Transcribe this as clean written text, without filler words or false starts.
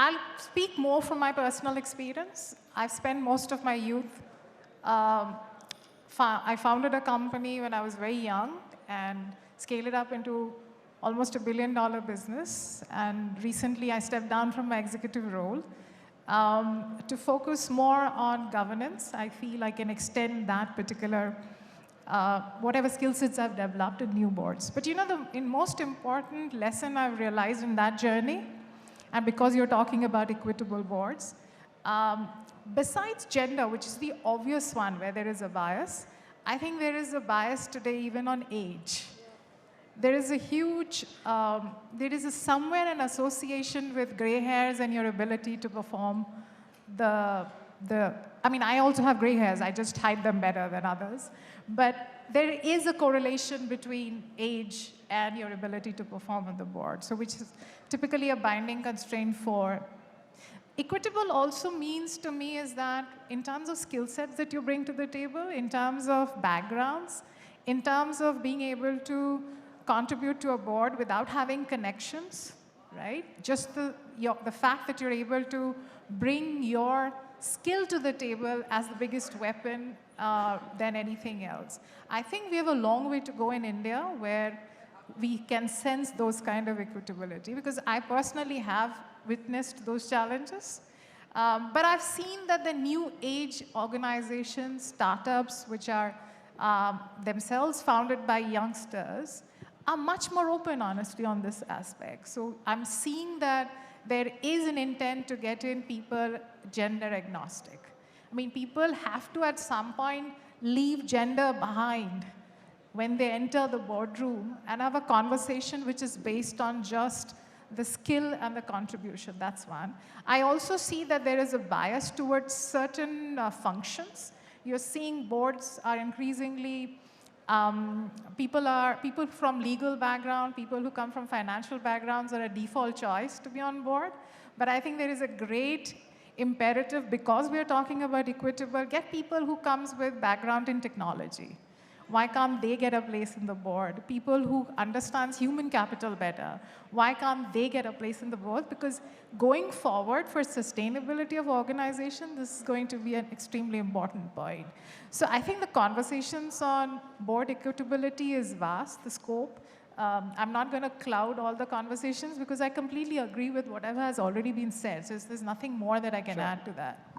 I'll speak more from my personal experience. I've spent most of my youth. I founded a company when I was very young and scaled it up into almost $1 billion business. And recently, I stepped down from my executive role to focus more on governance. I feel I can extend that particular whatever skill sets I've developed in new boards. But you know, the most important lesson I've realized in that journey, and because you're talking about equitable boards, besides gender, which is the obvious one where there is a bias, I think there is a bias today even on age. There is a huge, somewhere an association with gray hairs and your ability to perform I mean, I also have gray hairs, I just hide them better than others. But there is a correlation between age and your ability to perform on the board, so which is typically a binding constraint for. Equitable also means to me is that in terms of skill sets that you bring to the table, in terms of backgrounds, in terms of being able to contribute to a board without having connections, right? Just the fact that you're able to bring your skill to the table as the biggest weapon than anything else. I think we have a long way to go in India where we can sense those kind of equitability, because I personally have witnessed those challenges. But I've seen that the new age organizations, startups, which are themselves founded by youngsters, are much more open, honestly, on this aspect. So I'm seeing that there is an intent to get in people gender agnostic. I mean, people have to, at some point, leave gender behind when they enter the boardroom and have a conversation which is based on just the skill and the contribution. That's one. I also see that there is a bias towards certain functions. You're seeing boards are increasingly people from legal background, people who come from financial backgrounds are a default choice to be on board. But I think there is a great imperative, because we are talking about equitable, get people who comes with background in technology. Why can't they get a place in the board? People who understands human capital better, why can't they get a place in the board? Because going forward for sustainability of organization, this is going to be an extremely important point. So I think the conversations on board equitability is vast, the scope. I'm not going to cloud all the conversations because I completely agree with whatever has already been said. So there's nothing more that I can add to that.